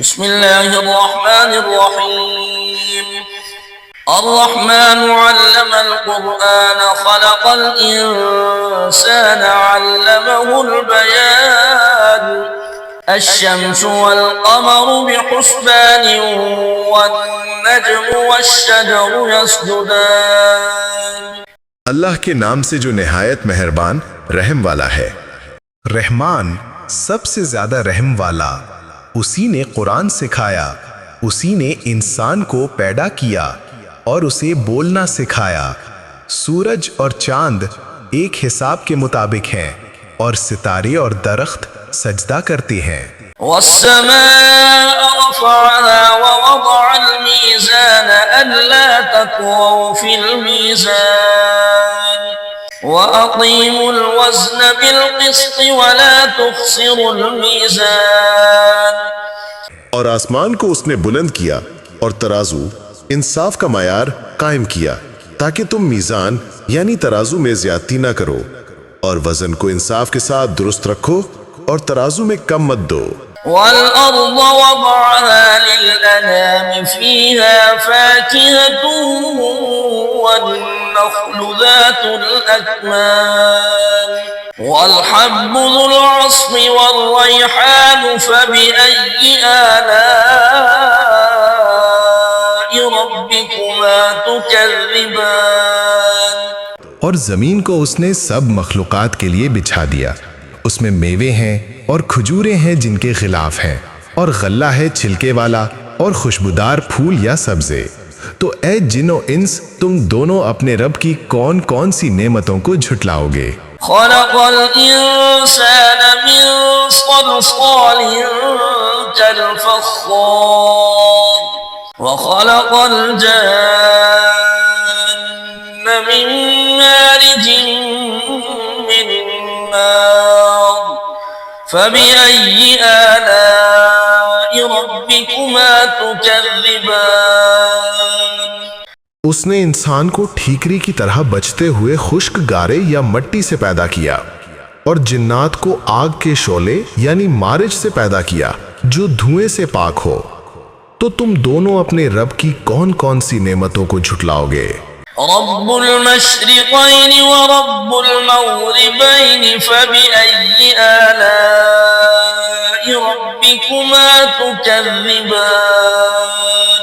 بسم الله الرحمن الرحيم الرحمن علم القرآن خلق الإنسان علمه البيان الشمس والقمر بحسبان والنجم والشجر يسجدان اللہ کے نام سے جو نہایت مہربان رحم والا ہے۔ رحمان سب سے زیادہ رحم والا، اسی نے قرآن سکھایا، اسی نے انسان کو پیدا کیا اور اسے بولنا سکھایا۔ سورج اور چاند ایک حساب کے مطابق ہیں اور ستارے اور درخت سجدہ کرتے ہیں۔ والسماء رفعها ووضع الميزان ألا تطغوا في الميزان وأقيموا الوزن بالقسط ولا تخسروا الميزان۔ اور آسمان کو اس نے بلند کیا اور ترازو انصاف کا معیار قائم کیا تاکہ تم میزان یعنی ترازو میں زیادتی نہ کرو، اور وزن کو انصاف کے ساتھ درست رکھو اور ترازو میں کم مت دو۔ والأرض وضعها للأنام فيها فاكهة والنخل ذات الأكمام والحب ذو العصف والريحان فبأي آلاء ربكما تكذبان۔ اور زمین کو اس نے سب مخلوقات کے لیے بچھا دیا، اس میں میوے ہیں اور کھجورے ہیں جن کے خلاف ہیں، اور غلہ ہے چھلکے والا اور خوشبودار پھول یا سبزے۔ تو اے جن و انس، تم دونوں اپنے رب کی کون کون سی نعمتوں کو جھٹلاؤ گے؟ خلق الإنسان من صلصال كالفخار وخلق الجن من مارج من نار فبأي آلاء ربكما تكذبان۔ اس نے انسان کو ٹھیکری کی طرح بچتے ہوئے خشک گارے یا مٹی سے پیدا کیا، اور جنات کو آگ کے شعلے یعنی مارج سے پیدا کیا جو دھوئیں سے پاک ہو۔ تو تم دونوں اپنے رب کی کون کون سی نعمتوں کو جھٹلاؤ گے؟ رب المشرقين ورب المغربين فبأي آلاء ربكما تكذبان۔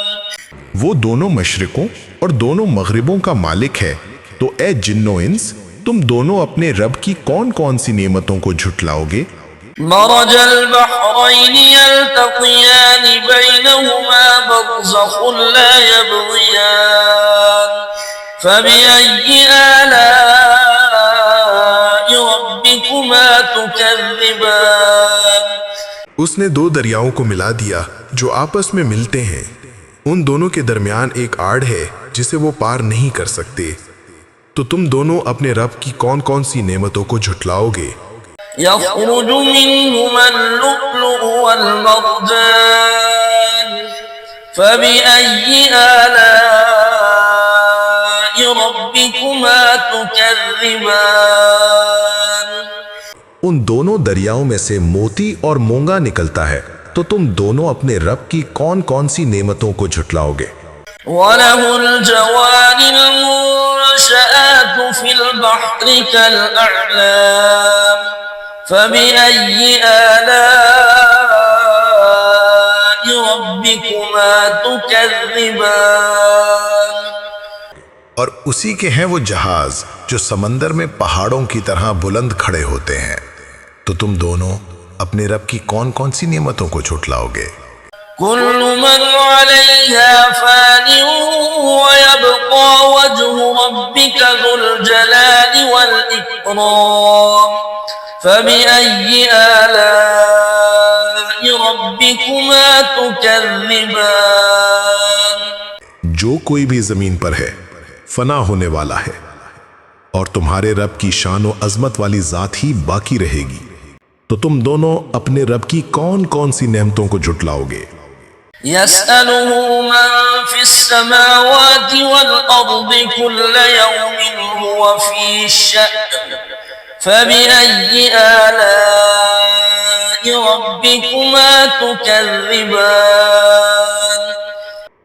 وہ دونوں مشرقوں اور دونوں مغربوں کا مالک ہے، تو اے جن و انس، تم دونوں اپنے رب کی کون کون سی نعمتوں کو جھٹلاؤ گے؟ مرج البحرين يلتقيان بينهما برزخ لا يبغيان فبأي آلاء ربكما تكذبان۔ اس نے دو دریاؤں کو ملا دیا جو آپس میں ملتے ہیں، ان دونوں کے درمیان ایک آڑ ہے جسے وہ پار نہیں کر سکتے، تو تم دونوں اپنے رب کی کون کون سی نعمتوں کو جھٹلاؤ گے؟ يخرج منهما اللؤلؤ والمرجان فبأي آلاء ربكما تكذبان۔ ان دونوں دریاؤں میں سے موتی اور مونگا نکلتا ہے، تو تم دونوں اپنے رب کی کون کون سی نعمتوں کو جھٹلاؤ گے؟ وَلَهُ الْجَوَارِ الْمُنشَآتُ فِي الْبَحْرِ كَالْأَعْلَامِ فَبِأَيِّ آلَاءِ رَبِّكُمَا تُكَذِّبَانِ۔ اور اسی کے ہیں وہ جہاز جو سمندر میں پہاڑوں کی طرح بلند کھڑے ہوتے ہیں، تو تم دونوں اپنے رب کی کون کون سی نعمتوں کو جھٹلاؤ گے؟ كل من عليها فان ويبقى وجه ربك ذو الجلال والإكرام فبأي آلاء ربكما تكذبان۔ جو کوئی بھی زمین پر ہے فنا ہونے والا ہے، اور تمہارے رب کی شان و عظمت والی ذات ہی باقی رہے گی، تو تم دونوں اپنے رب کی کون کون سی نعمتوں کو جھٹلاؤ گے؟ يسأله من في السماوات والأرض كل يوم هو في شأن فبأي آلاء ربكما تكذبان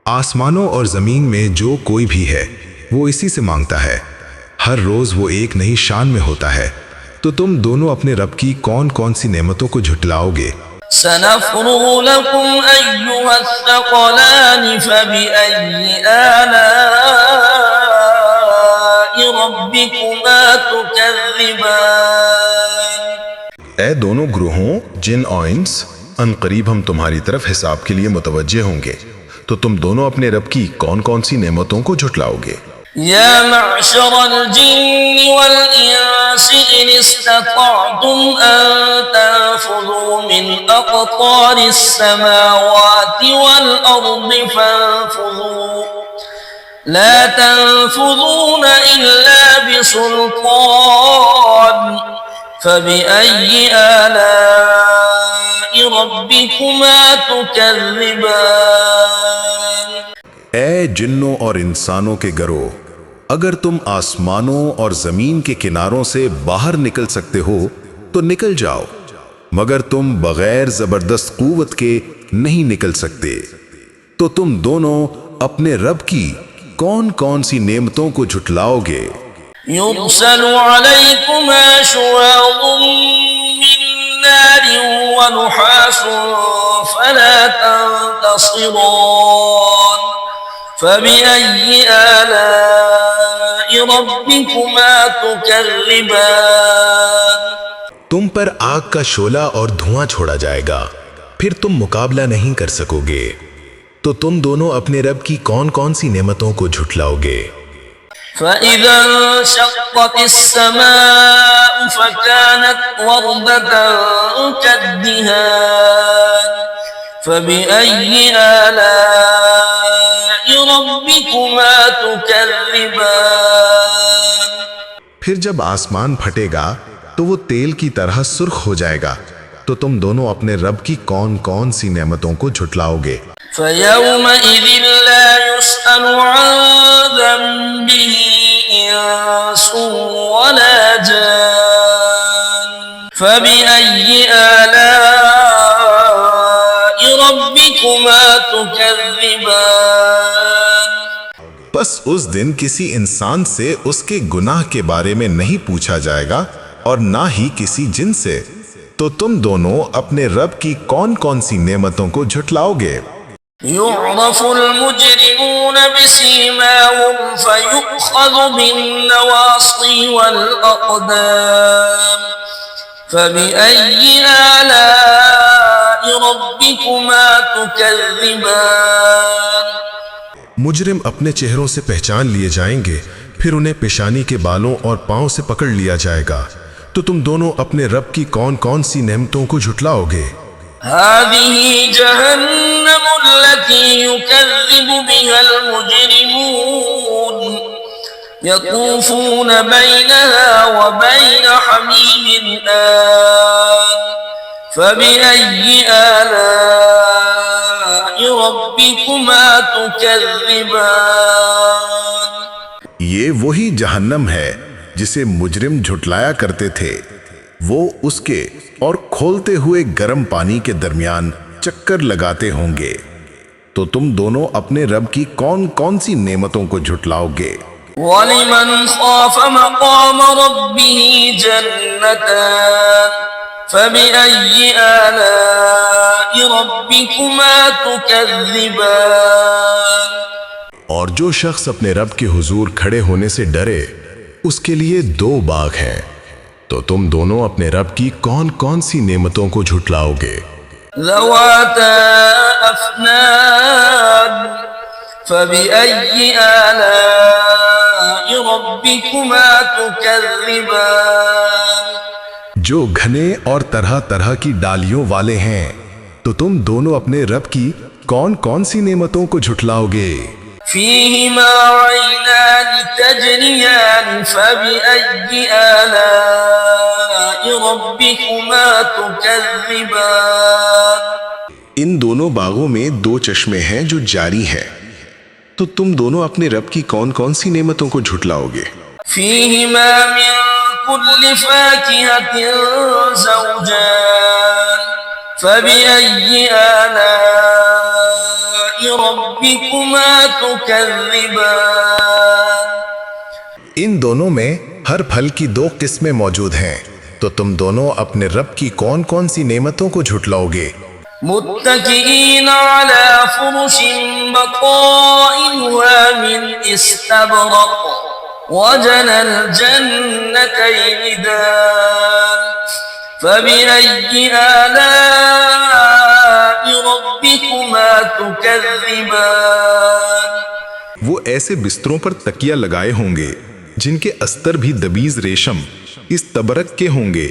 آسمانوں اور زمین میں جو کوئی بھی ہے وہ اسی سے مانگتا ہے، ہر روز وہ ایک نئی شان میں ہوتا ہے، تو تم دونوں اپنے رب کی کون کون سی نعمتوں کو جھٹلاؤ گے؟ سنفرغ لكم أيها الثقلان فبأي آلاء ربكما تكذبان اے دونوں گروہوں جن اور انس، ان قریب ہم تمہاری طرف حساب کے لیے متوجہ ہوں گے، تو تم دونوں اپنے رب کی کون کون سی نعمتوں کو جھٹلاؤ گے؟ يا معشر الجن والإنس إن استطعتم أن تنفذوا من أقطار السماوات والأرض فانفذوا لا تنفذون إلا بسلطان فبأي آلاء ربكما تكذبان اے جنوں اور انسانوں کے گروہ، اگر تم آسمانوں اور زمین کے کناروں سے باہر نکل سکتے ہو تو نکل جاؤ، مگر تم بغیر زبردست قوت کے نہیں نکل سکتے، تو تم دونوں اپنے رب کی کون کون سی نعمتوں کو جھٹلاؤ گے؟ يرسل عليكما شواظ من نار ونحاس فلا تنتصران فبأي آلاء ربكما تكذبان تم پر آگ کا شعلہ اور دھواں چھوڑا جائے گا، پھر تم مقابلہ نہیں کر سکو گے، تو تم دونوں اپنے رب کی کون کون سی نعمتوں کو جھٹلاؤ گے؟ فإذا انشقت السماء فكانت وردة كالدهان فبأي آلاء ربكما تكذبان پھر جب آسمان پھٹے گا تو وہ تیل کی طرح سرخ ہو جائے گا، تو تم دونوں اپنے رب کی کون کون سی نعمتوں کو جھٹلاؤ گے؟ فيومئذ لا يسأل عن ذنبه إنس ولا جان فبأي آلاء ربكما تكذبان بس اس دن کسی انسان سے اس کے گناہ کے بارے میں نہیں پوچھا جائے گا اور نہ ہی کسی جن سے، تو تم دونوں اپنے رب کی کون کون سی نعمتوں کو جھٹلاؤ گے؟ يعرف المجرمون بسيماهم فيؤخذ بالنواصي والأقدام فبأي آلاء ربكما تكذبان مجرم اپنے چہروں سے پہچان لیے جائیں گے، پھر انہیں پیشانی کے بالوں اور پاؤں سے پکڑ لیا جائے گا، تو تم دونوں اپنے رب کی کون کون سی نعمتوں کو جھٹلاؤ گے؟ هذه جهنم التي يكذب بها المجرمون يطوفون بينها وبين حميم آن فبأي آلاء ربكما تكذبان یہ وہی جہنم ہے جسے مجرم جھٹلایا کرتے تھے، وہ اس کے اور کھولتے ہوئے گرم پانی کے درمیان چکر لگاتے ہوں گے، تو تم دونوں اپنے رب کی کون کون سی نعمتوں کو جھٹلاؤ گے؟ وَلِمَنْ خَافَ مَقَامَ رَبِّهِ جَنَّتَانِ فَبِأَيِّ آلَاءِ رَبِّكُمَا تُكَذِّبَانِ اور جو شخص اپنے رب کے حضور کھڑے ہونے سے ڈرے، اس کے لیے دو باغ ہیں، تو تم دونوں اپنے رب کی کون کون سی نعمتوں کو جھٹلاؤ گے؟ ذواتا افنان فبأي آلاء ربكما تكذبان جو گھنے اور طرح طرح کی ڈالیوں والے ہیں، تو تم دونوں اپنے رب کی کون کون سی نعمتوں کو جھٹلاؤ گے؟ فيهما عينان تجريان فبأي آلاء ربكما تكذبان ان دونوں باغوں میں دو چشمے ہیں جو جاری ہیں، تو تم دونوں اپنے رب کی کون کون سی نعمتوں کو جھٹلاؤ گے؟ فيهما من كل فاكهة زوجان فبأي آلاء ربكما تكذبان ان دونوں میں ہر پھل کی دو قسمیں موجود ہیں، تو تم دونوں اپنے رب کی کون کون سی نعمتوں کو جھٹلاؤ گے؟ متكئين على فرش بطائنها من استبرق وجنى الجنتين دان فبأي آلاء ربكما تكذبان وہ ایسے بستروں پر تکیہ لگائے ہوں گے جن کے استر بھی دبیز ریشم استبرق کے ہوں گے،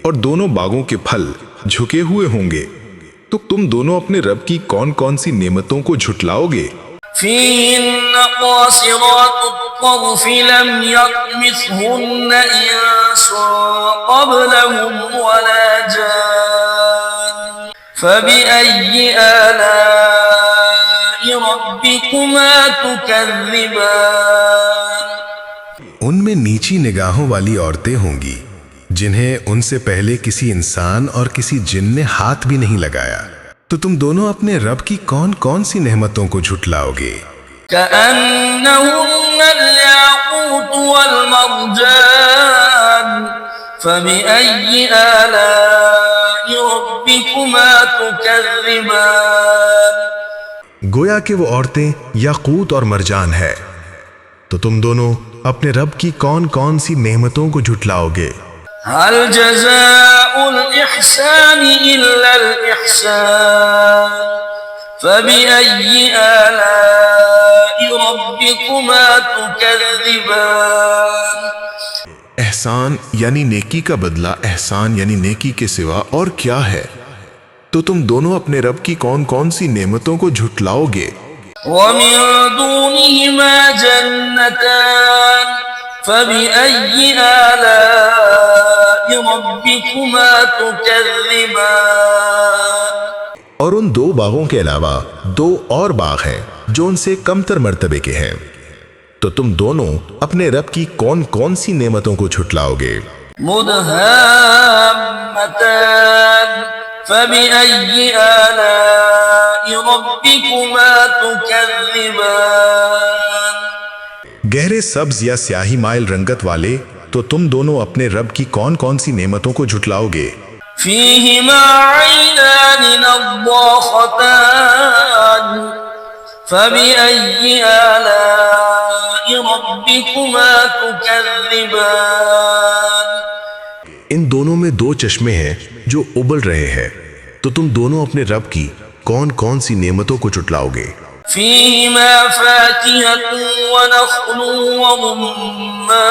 اور دونوں باغوں کے پھل جھکے ہوئے ہوں گے، تو تم دونوں اپنے رب کی کون کون سی نعمتوں کو جھٹلاؤ گے؟ فيهن قاصرات الطرف لم يطمثهن إنس قبلهم ولا جان فبأي آلاء ربكما تكذبان ان میں نیچی نگاہوں والی عورتیں ہوں گی جنہیں ان سے پہلے کسی انسان اور کسی جن نے ہاتھ بھی نہیں لگایا، تو تم دونوں اپنے رب کی کون کون سی نعمتوں کو جھٹلاؤ گے؟ كأنهن الياقوت والمرجان فبأي آلاء ربكما تكذبان گویا کہ وہ عورتیں یاقوت اور مرجان ہے، تو تم دونوں اپنے رب کی کون کون سی نعمتوں کو جھٹلاؤ گے؟ هل جزاء الإحسان إلا الإحسان فبأي آلاء ربكما تكذبان احسان یعنی نیکی کا بدلہ احسان یعنی نیکی کے سوا اور کیا ہے؟ تو تم دونوں اپنے رب کی کون کون سی نعمتوں کو جھٹلاؤ گے؟ ومن دونهما جنتان فبأي آلاء ربكما تكذبان اور ان دو باغوں کے علاوہ دو اور باغ ہیں جو ان سے کم تر مرتبے کے ہیں، تو تم دونوں اپنے رب کی کون کون سی نعمتوں کو جھٹلاؤ گے؟ مدهامتان فبأي آلاء ربكما تكذبان گہرے سبز یا سیاہی مائل رنگت والے، تو تم دونوں اپنے رب کی کون کون سی نعمتوں کو جھٹلاؤ گے؟ فيهما عينان نضاختان فبأي آلاء ربكما تكذبان ان دونوں میں دو چشمے ہیں جو ابل رہے ہیں، تو تم دونوں اپنے رب کی کون کون سی نعمتوں کو جھٹلاؤ گے؟ فيهما فاكهة ونخل ورمان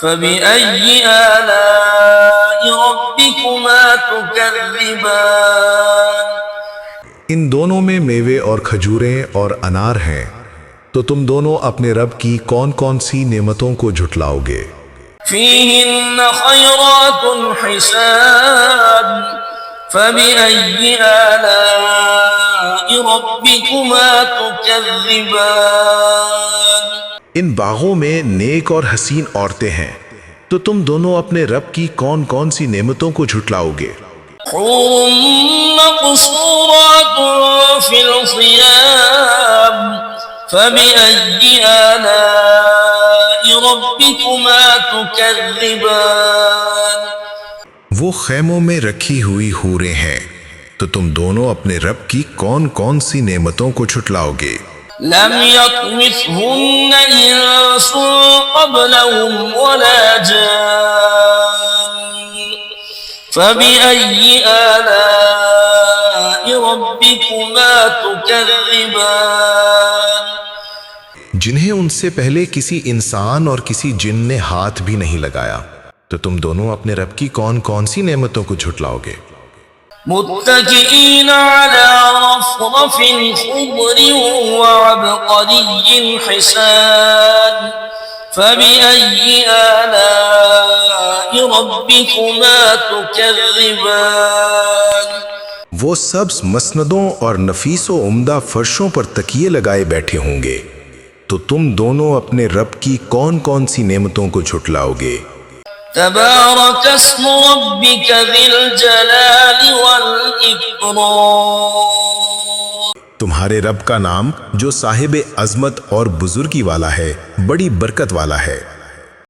فبأي آلاء ربكما تكذبان ان دونوں میں میوے اور کھجوریں اور انار ہیں، تو تم دونوں اپنے رب کی کون کون سی نعمتوں کو جھٹلاؤ گے؟ فيهن خيرات حسان فبأي آلاء ربكما تكذبان ان باغوں میں نیک اور حسین عورتیں ہیں، تو تم دونوں اپنے رب کی کون کون سی نعمتوں کو جھٹلاؤ گے؟ حور مقصورات في الخيام فبأي آلاء ربكما تكذبان وہ خیموں میں رکھی ہوئی حوریں ہیں، تو تم دونوں اپنے رب کی کون کون سی نعمتوں کو جھٹلاؤ گے؟ لم يطمثهن إنس قبلهم ولا جان فبأي آلاء ربكما تكذبان جنہیں ان سے پہلے کسی انسان اور کسی جن نے ہاتھ بھی نہیں لگایا، تو تم دونوں اپنے رب کی کون کون سی نعمتوں کو جھٹلاؤ گے؟ متكئين على رفرف خضر وعبقري حسان فبأي آلاء ربكما تكذبان وہ سبز مسندوں اور نفیس و عمدہ فرشوں پر تکیے لگائے بیٹھے ہوں گے، تو تم دونوں اپنے رب کی کون کون سی نعمتوں کو جھٹلاؤ گے؟ تبارك اسم ربك ذي الجلال والإكرام. تمہارے رب کا نام جو صاحب عظمت اور بزرگی والا ہے، بڑی برکت والا ہے.